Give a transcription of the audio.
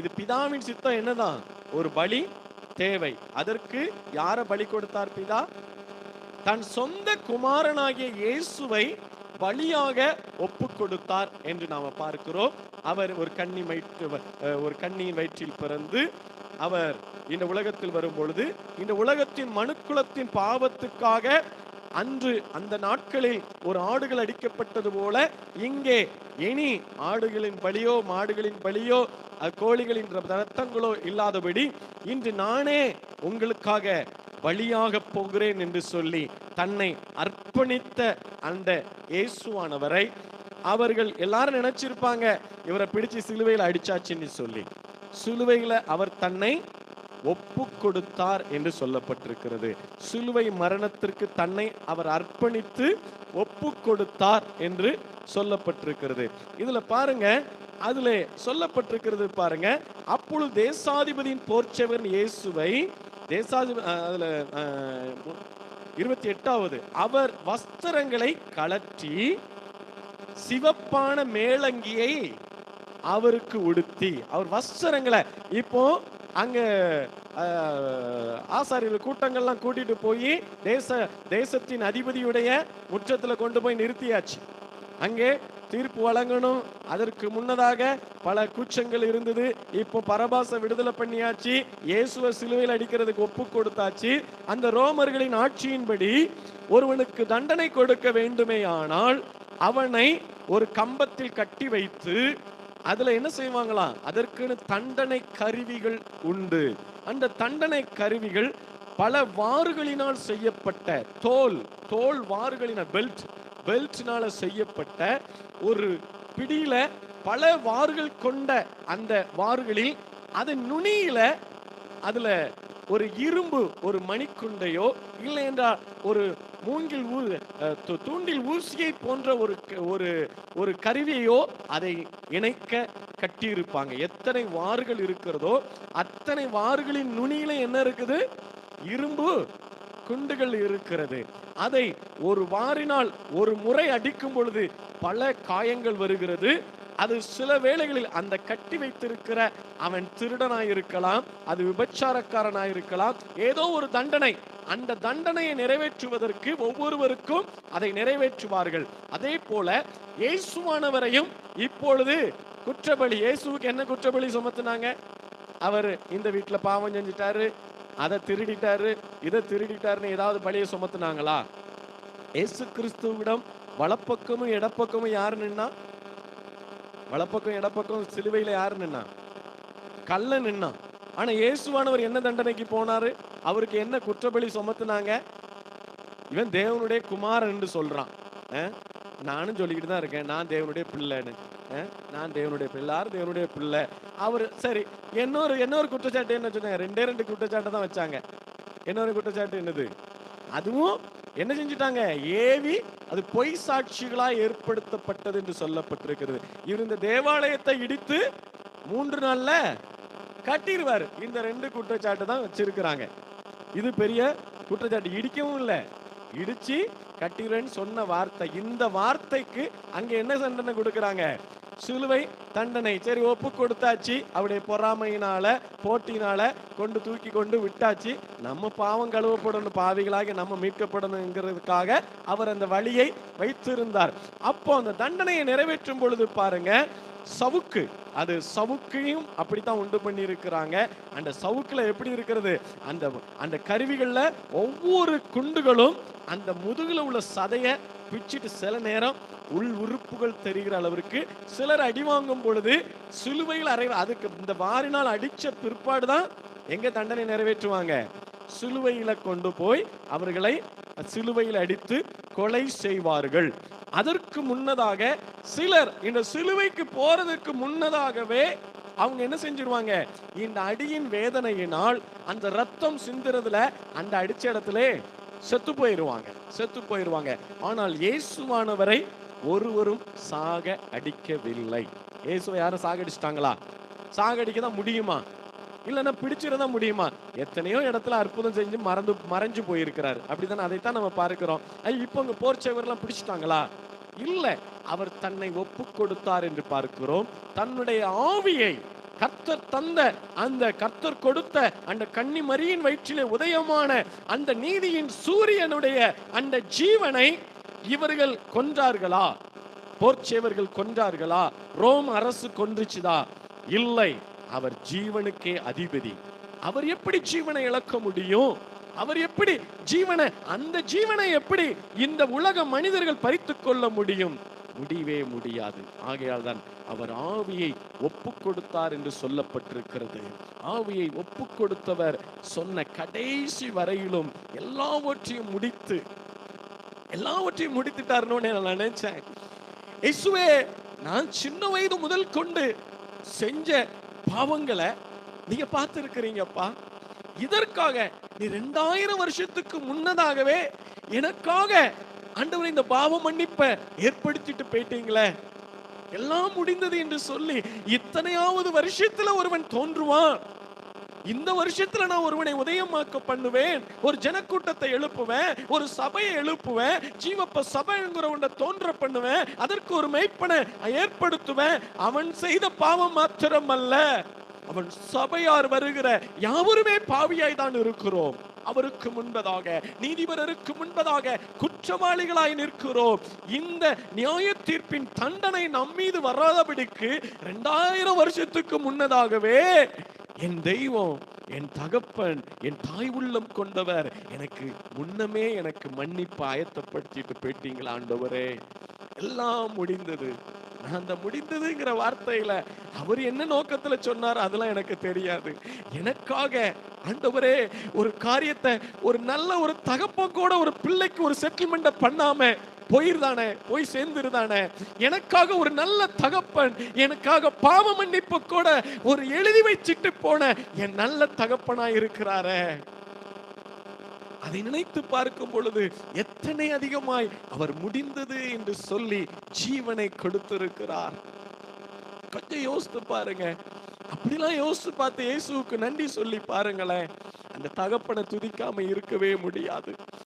இது பிதாவின் சித்தம். என்னதான்? ஒரு பலி தேவை. அதற்கு யார பலி கொடுத்தார் பிதா? தன் சொந்த குமாரனாகிய இயேசுவை பலியாக ஒப்பு கொடுத்தார் என்று நாம பார்க்கிறோம். அவர் ஒரு கன்னியின் வயிற்றில் பிறந்து அவர் இந்த உலகத்தில் வரும் பொழுது, இந்த உலகத்தின் மனுக்குலத்தின் பாவத்துக்காக அன்று அந்த நாட்களில் ஒரு ஆடுகள் அடிக்கப்பட்டது போல, இங்கே இனி ஆடுகளின் பலியோ மாடுகளின் பலியோ கோழிகளின் ரத்தங்களோ இல்லாதபடி இன்று நானே உங்களுக்காக பலியாக போகிறேன் என்று சொல்லி தன்னை அர்ப்பணித்த அந்த இயேசுவானவரை அவர்கள் எல்லாரும் நினைச்சிருப்பாங்க, இவரை பிடிச்சு சிலுவையில் அடிச்சாச்சுன்னு சொல்லி. சிலுவையில அவர் தன்னை ஒப்பு கொடுத்தார் என்று சொல்லப்பட்டிருக்கிறது. சிலுவை மரணத்திற்கு தன்னை அவர் அர்ப்பணித்து ஒப்பு கொடுத்தார் என்று சொல்லப்பட்டிருக்கிறது. இதுல பாருங்க, அதுல சொல்லப்பட்டிருக்கிறது பாருங்க, அப்பொழுது தேசாதிபதியின் போர்ச்சவன் இயேசுவை அதுல 28வது அவர் வஸ்திரங்களை கழற்றி சிவப்பான மேலங்கியை அவருக்கு உடுத்தி, அவர் வஸ்திரங்களை இப்போ அங்க ஆசாரியர்கள் கூட்டங்கள்லாம் கூட்டிட்டு போய் தேசத்தின் அதிபதியுடைய முற்றத்துல கொண்டு போய் நிறுத்தியாச்சு. அங்கே தீர்ப்பு வழங்கணும். அதற்கு முன்னதாக பல குற்றங்கள் இருந்தது. இப்போ பரபாச விடுதலை பண்ணியாச்சு. இயேசுவை சிலுவையில் அடிக்கிறதுக்கு ஒப்பு கொடுத்தாச்சு. அந்த ரோமர்களின் ஆட்சியின்படி ஒருவனுக்கு தண்டனை கொடுக்க வேண்டுமே ஆனால் அவனை ஒரு கம்பத்தில் கட்டி வைத்து அதுல என்ன செய்வாங்களாம், அதற்குன்னு தண்டனை கருவிகள் உண்டு. அந்த தண்டனை கருவிகள் பல வாறுகளினால் செய்யப்பட்ட தோல் வாறுகளினால் பெல்ட்னால செய்யப்பட்ட ஒரு பிடியில பல வாறுகள் கொண்ட அந்த வாறுகளில் அதன் நுனியில அதுல ஒரு இரும்பு ஒரு மணிக்குண்டையோ இல்லை என்றால் ஒரு தூண்டில் ஊசியை போன்ற ஒரு கருவியோ அதை இணைக்க கட்டியிருப்பாங்க. எத்தனை வாறுகள் இருக்கிறதோ அத்தனை வாறுகளின் நுனியில என்ன இருக்குது? இரும்பு குண்டுகள் இருக்கிறது. அதை ஒரு வாரினால் ஒரு முறை அடிக்கும் பொழுது பல காயங்கள் வருகிறது. அது சில வேளைகளில் அந்த கட்டி வைத்திருக்கிற அவன் திருடனாயிருக்கலாம், அது விபச்சாரக்காரனாயிருக்கலாம், ஏதோ ஒரு தண்டனை, அந்த தண்டனையை நிறைவேற்றுவதற்கு ஒவ்வொருவருக்கும் அதை நிறைவேற்றுவார்கள். அதே போல இயேசுவானவரையும் இப்பொழுது குற்றபலி, இயேசுவுக்கு என்ன குற்றபலி சுமத்துனாங்க? அவர் இந்த வீட்டுல பாவம் செஞ்சிட்டாரு, அதை திருடிட்டாரு, இதை திருடிட்டாருன்னு ஏதாவது பலியை சுமத்துனாங்களா? இயேசு கிறிஸ்துவிடம் வலப்பக்கமும் இடப்பக்கமும் யாரு நின்னா? வலப்பக்கம் இடப்பக்கம் சிலுவையில யாரு நின்னா? கள்ள நின்னா. ஆனா இயேசுவானவர் என்ன தண்டனைக்கு போனாரு? அவருக்கு என்ன குற்றபலி சுமத்துனாங்க? இவன் தேவனுடைய குமாரன் என்று சொல்றான். நானும் சொல்லிக்கிட்டு தான் இருக்கேன், நான் தேவனுடைய பிள்ளைன்னு. நான் தேவனுடைய பிள்ளை, தேவனுடைய பிள்ளை. அவர் சரி, இன்னொரு குற்றச்சாட்டு என்ன சொன்னாங்க? 2 குற்றச்சாட்டை தான் வச்சாங்க. இன்னொரு குற்றச்சாட்டு என்னது? அதுவும் என்ன செஞ்சுட்டாங்க? ஏவி அது பொய் சாட்சிகளாய் ஏற்படுத்தப்பட்டது என்று சொல்லப்பட்டிருக்கிறது. இவர் இந்த தேவாலயத்தை இடித்து 3 நாள்ல கட்டிடுவார். இந்த 2 குற்றச்சாட்டு தான் வச்சிருக்கிறாங்க. இது பெரிய குற்றச்சாட்டு. இடிக்கவும் இல்லை, இடிச்சு கட்டிடுவேன்னு சொன்ன வார்த்தை. இந்த வார்த்தைக்கு அங்க என்ன தண்டனை கொடுக்கறாங்க? சிலுவை தண்டனை. சரி, ஒப்பு கொடுத்தாச்சு. அவருடைய பொறாமையினால போட்டினால தூக்கி கொண்டு விட்டாச்சு. நம்ம பாவம் கழுவப்படணும், பாவிகளாக நம்ம மீட்கப்படணுங்கிறதுக்காக அவர் அந்த வழியை வைத்திருந்தார். அப்போ அந்த தண்டனையை நிறைவேற்றும் பொழுது பாருங்க, சவுக்கு, அது சவுக்கையும் அப்படித்தான் உண்டு பண்ணி இருக்கிறாங்க. அந்த சவுக்குல எப்படி இருக்கிறது? அந்த கருவிகள்ல ஒவ்வொரு குண்டுகளும் அந்த முதுகுல உள்ள சதைய பிச்சுட்டு சில நேரம் உள் உறுப்புகள் தெரிகிற அளவிற்கு சிலர் அடி வாங்கும் பொழுது சிலுவையில் அதுக்கு இந்த வாரினால் அடிச்ச பிற்பாடுதான் எங்க தண்டனை நிறைவேற்றுவாங்க? சிலுவையில கொண்டு போய் அவர்களை சிலுவையில் அடித்து கொலை செய்வார்கள். அதற்கு முன்னதாக சிலர் இந்த சிலுவைக்கு போறதுக்கு முன்னதாகவே அவங்க என்ன செஞ்சிருவாங்க? இந்த அடியின் வேதனையினால் அந்த ரத்தம் சிந்துறதுல அந்த அடிச்ச இடத்துல செத்து போயிருவாங்க. ஆனால் இயேசுவானவரை ஒருவரும் சாக அடிக்கவில்லை. இயேசுவை யாரும் சாகடிச்சிட்டாங்களா? சாகடிக்கதான் முடியுமா? இல்லைன்னா பிடிச்சிருந்தா முடியுமா? எத்தனையோ இடத்துல அற்புதம் செஞ்சு மறைஞ்சு போயிருக்கிறார். அப்படித்தானே? அதைத்தான் நம்ம பார்க்கிறோம். இப்போ அங்க போர்ச்சவர்லாம் பிடிச்சிட்டாங்களா? இல்ல, அவர் தன்னை ஒப்பு கொடுத்தார் என்று பார்க்கிறோம். தன்னுடைய ஆவியை கர்த்தர் தந்த அந்த கர்த்தர் கொடுத்த அந்த கன்னிமரியின் வயிற்றிலே உதயமான அந்த நீதியின் சூரியனுடைய அந்த ஜீவனை இவர்கள் கொன்றார்களா? போர்ச்சேவர்கள் கொன்றார்களா? ரோம் அரசு கொன்றுச்சுதா? இல்லை. அவர் ஜீவனுக்கே அதிபதி. அவர் எப்படி ஜீவனை இழக்க முடியும்? அவர் எப்படி அந்த ஜீவனை எப்படி இந்த உலக மனிதர்கள் பறித்துக் கொள்ள முடியும்? முடியவே முடியாது. ஆகையால் தான் அவர் ஆவியை ஒப்பு கொடுத்தார் என்று சொல்லப்பட்டிருக்கிறது. ஆவியை ஒப்பு கொடுத்தவர் சொன்ன கடைசி வரையிலும் எல்லாவற்றையும் முடித்துட்டாருன்னு நான் நினைச்சேன். இயேசுவே, நான் சின்ன வயது முதல் கொண்டு செஞ்ச பாவங்களை நீங்க பார்த்திருக்கிறீங்கப்பா. இதற்காக நீ 2000 வருஷத்துக்கு முன்னதாகவே எனக்காக ஆண்டவர் இந்த பாவ மன்னிப்பை ஏற்படுத்திட்டு போயிட்டீங்களே, எல்லாம் முடிந்தது என்று சொல்லி இத்தனையாவது வருஷத்துல ஒருவன் தோன்றுவான். இந்த வருஷத்துல நான் ஒருவனை உதயமாக்க பண்ணுவேன், ஒரு ஜனக்கூட்டத்தை எழுப்புவேன், ஒரு சபையை எழுப்புவேன், ஜீவப்ப சபைங்கிறவனை தோன்ற பண்ணுவேன், அதற்கு ஒரு மேய்ப்பனை ஏற்படுத்துவேன். அவன் செய்த பாவம் மாத்திரம் அல்ல, அவன் சபையார் வருகிற யாவருமே பாவியாய் தான் இருக்கிறோம். அவருக்கு முன்பதாக, நீதிபரருக்கு முன்பதாக குற்றவாளிகளாய் நிற்கிறோம். இந்த நியாய தீர்ப்பின் தண்டனை நம் மீது வராதபடிக்கு 2000 வருஷத்துக்கு முன்னதாகவே என் தெய்வம், என் தகப்பன், என் தாய் உள்ளம் கொண்டவர் எனக்கு முன்னமே எனக்கு மன்னிப்பு ஆயத்தப்படுத்திட்டு போயிட்டீங்களா ஆண்டவரே. எல்லாம் முடிந்தது. நான் அந்த முடிந்ததுங்கிற வார்த்தையில அவர் என்ன நோக்கத்துல சொன்னார் அதெல்லாம் எனக்கு தெரியாது. எனக்காக ஆண்டவரே ஒரு காரியத்தை, ஒரு நல்ல ஒரு தகப்பன் கூட ஒரு பிள்ளைக்கு ஒரு செட்டில்மெண்ட் பண்ணாம போய் சேர்ந்துருதானே, எனக்காக ஒரு நல்ல தகப்பன், எனக்காக பாவ மன்னிப்பு கூட ஒரு எழுதி வச்சிட்டு போன என் நல்ல தகப்பனா இருக்கிறாரே. அதை நினைத்து பார்க்கும் பொழுது எத்தனை அதிகமாய் அவர் முடிந்தது என்று சொல்லி ஜீவனை கொடுத்திருக்கிறார். கொஞ்சம் யோசித்து பாருங்க. அப்படிலாம் யோசித்து பார்த்து இயேசுவுக்கு நன்றி சொல்லி பாருங்களேன். அந்த தகப்பனை துதிக்காம இருக்கவே முடியாது.